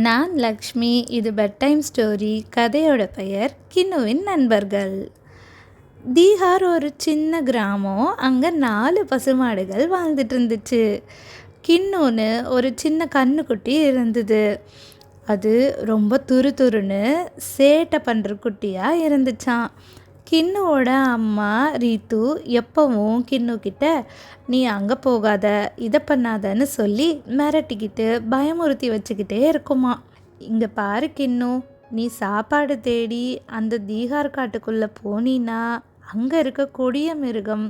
நான் லக்ஷ்மி. இது bed time story. கதையோட பெயர் கின்னுவின் நண்பர்கள். பீகார் ஒரு சின்ன கிராமம். அங்கே 4 பசுமாடுகள் வாழ்ந்துட்டு இருந்துச்சு. கின்னுன்னு ஒரு சின்ன கன்றுக்குட்டி இருந்தது. அது ரொம்ப துருன்னு சேட்டை பண்ணுற குட்டியாக இருந்துச்சான். கின்னுவோட அம்மா ரீத்து எப்பவும் கின்னுக்கிட்ட நீ அங்கே போகாத, இதை பண்ணாதன்னு சொல்லி மிரட்டிக்கிட்டு பயமுறுத்தி வச்சுக்கிட்டே இருக்குமா. இங்கே பாரு கின்னு, நீ சாப்பாடு தேடி அந்த தீகார் காட்டுக்குள்ளே போனீன்னா அங்கே இருக்க கொடிய மிருகம்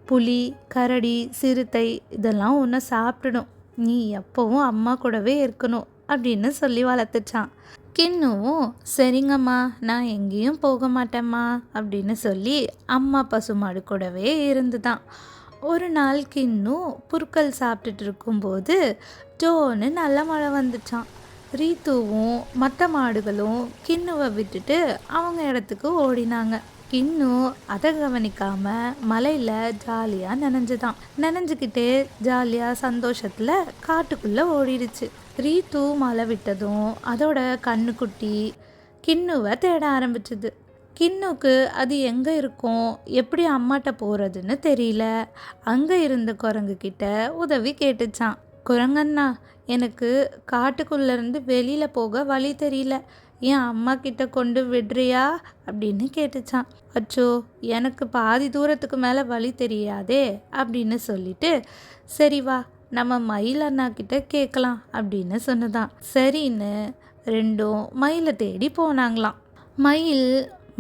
புலி, கரடி, சிறுத்தை இதெல்லாம் உன்னை சாப்பிடணும். நீ எப்பவும் அம்மா கூடவே இருக்கணும் அப்படின்னு சொல்லி வளர்த்துச்சான். கின்னுவும் சரிங்கம்மா, நான் எங்கேயும் போக மாட்டேம்மா அப்படின்னு சொல்லி அம்மா பசுமாடு கூடவே இருந்துதான். ஒரு நாள் கின்னு புற்கள் சாப்பிட்டுட்டு இருக்கும்போது ஜோன்னு நல்ல மழை வந்துச்சான். ரீத்துவும் மற்ற மாடுகளும் கின்னுவை விட்டுட்டு அவங்க இடத்துக்கு ஓடினாங்க. கின்னு அதை கவனிக்காம மலையில் ஜாலியாக நனைஞ்சுக்கிட்டே ஜாலியாக சந்தோஷத்தில் காட்டுக்குள்ளே ஓடிடுச்சு. ரீத்து மழை விட்டதும் அதோட கண்ணுக்குட்டி கின்னுவை தேட ஆரம்பிச்சுது. கின்னுக்கு அது எங்கே இருக்கும், எப்படி அம்மாட்ட போகிறதுன்னு தெரியல. அங்கே இருந்த குரங்கு கிட்ட உதவி கேட்டுச்சான். குரங்கண்ணா, எனக்கு காட்டுக்குள்ளேருந்து வெளியில் போக வழி தெரியல, என் அம்மா கிட்ட கொண்டு விடுறியா அப்படின்னு கேட்டுச்சான். அச்சோ, எனக்கு பாதி தூரத்துக்கு மேலே வழி தெரியாதே அப்படின்னு சொல்லிட்டு சரி வா, நம்ம மயில் அண்ணா கிட்ட கேட்கலாம் அப்படின்னு சொன்னதான். சரின்னு ரெண்டும் மயிலை தேடி போனாங்களாம். மயில்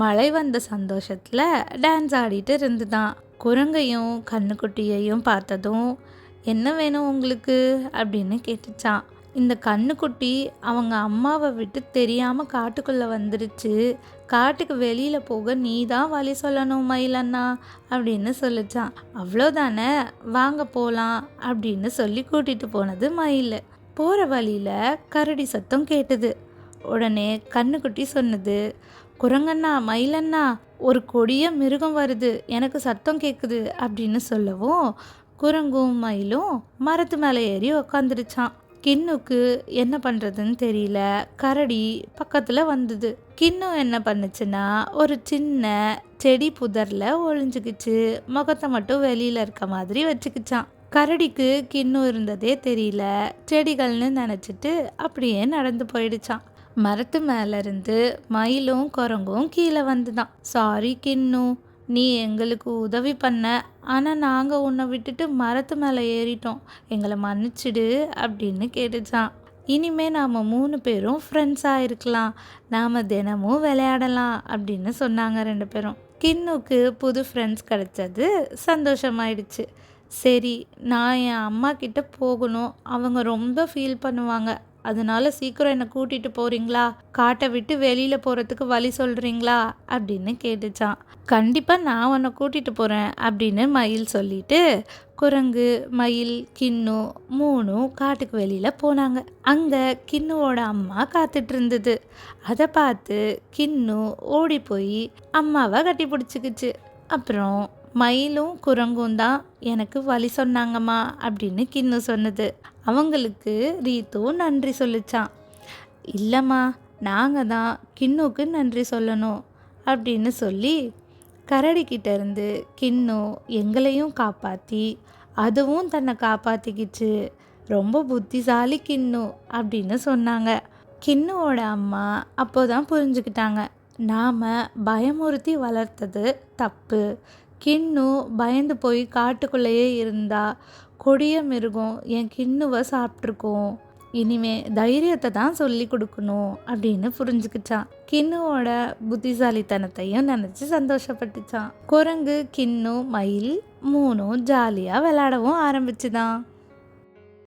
மழை வந்த சந்தோஷத்தில் டான்ஸ் ஆடிட்டு இருந்துதான். குரங்கையும் கண்ணுக்குட்டியையும் பார்த்ததும் என்ன வேணும் உங்களுக்கு அப்படின்னு கேட்டுச்சான். இந்த கண்ணுக்குட்டி அவங்க அம்மாவை விட்டு தெரியாமல் காட்டுக்குள்ளே வந்துடுச்சு, காட்டுக்கு வெளியில் போக நீ தான் வழி சொல்லணும் மயிலண்ணா அப்படின்னு சொல்லிச்சான். அவ்வளோதானே, வாங்க போகலாம் அப்படின்னு சொல்லி கூட்டிகிட்டு போனது மயில். போகிற வழியில் கரடி சத்தம் கேட்டுது. உடனே கண்ணுக்குட்டி சொன்னது, குரங்கண்ணா, மயிலண்ணா, ஒரு கொடிய மிருகம் வருது, எனக்கு சத்தம் கேட்குது அப்படின்னு சொல்லவும் குரங்கும் மயிலும் மரத்து மேலே ஏறி உக்காந்துருச்சான். கின்னுக்கு என்ன பண்ணுறதுன்னு தெரியல. கரடி பக்கத்தில் வந்தது. கின்னு என்ன பண்ணுச்சுன்னா ஒரு சின்ன செடி புதரில் ஒளிஞ்சுக்கிச்சு, முகத்தை மட்டும் வெளியில் இருக்க மாதிரி வச்சுக்கிச்சான். கரடிக்கு கின்னு இருந்ததே தெரியல. செடிகள்னு நினச்சிட்டு அப்படியே நடந்து போயிடுச்சான். மரத்து மேலேருந்து மயிலும் குரங்கும் கீழே வந்துதான். சாரி கின்னு, நீ எங்களுக்கு உதவி பண்ண, ஆனால் நாங்கள் உன்னை விட்டுட்டு மரத்து மேலே ஏறிட்டோம், எங்களை மன்னிச்சிடு அப்படின்னு கேட்டுச்சான். இனிமே நாம் 3 பேரும் ஃப்ரெண்ட்ஸாக இருக்கலாம், நாம் தினமும் விளையாடலாம் அப்படின்னு சொன்னாங்க 2 பேரும். கின்னுக்கு புது ஃப்ரெண்ட்ஸ் கிடைச்சது சந்தோஷமாயிடுச்சு. சரி, நான் என் அம்மா கிட்ட போகணும், அவங்க ரொம்ப ஃபீல் பண்ணுவாங்க, அதனால சீக்கிரம் என்னை கூட்டிகிட்டு போகிறீங்களா, காட்டை விட்டு வெளியில் போகிறதுக்கு வழி சொல்கிறீங்களா அப்படின்னு கேட்டுச்சான். கண்டிப்பாக நான் உன்னை கூட்டிகிட்டு போகிறேன் அப்படின்னு மயில் சொல்லிட்டு குரங்கு, மயில், கின்னு 3 காட்டுக்கு வெளியில் போனாங்க. அங்கே கின்னுவோட அம்மா காத்துட்டு இருந்தது. அதை பார்த்து கின்னு ஓடி போய் அம்மாவை கட்டி பிடிச்சிக்கிச்சு. அப்புறம் மயிலும் குரங்கும் தான் எனக்கு வழி சொன்னாங்கம்மா அப்படின்னு கின்னு சொன்னது. அவங்களுக்கு ரீத்து நன்றி சொல்லிச்சான். இல்லைம்மா, நாங்கள் தான் கின்னுக்கு நன்றி சொல்லணும் அப்படின்னு சொல்லி கரடிக்கிட்ட இருந்து கின்னு எங்களையும் காப்பாற்றி அதுவும் தன்னை காப்பாற்றிக்கிச்சு, ரொம்ப புத்திசாலி கின்னு அப்படின்னு சொன்னாங்க. கின்னுவோட அம்மா அப்போதான் புரிஞ்சுக்கிட்டாங்க, நாம் பயமுறுத்தி வளர்த்தது தப்பு. கின்னு பயந்து போய் காட்டுக்குள்ளேயே இருந்தா கொடிய மிருகம் என் கின்னுவை சாப்பிட்ருக்கோம், இனிமே தைரியத்தை தான் சொல்லி கொடுக்கணும் அப்படின்னு புரிஞ்சுக்கிச்சான். கின்னுவோட புத்திசாலித்தனத்தையும் நினச்சி சந்தோஷப்பட்டுச்சான். குரங்கு, கின்னு, மயில் 3 ஜாலியாக விளையாடவும் ஆரம்பிச்சுதான்.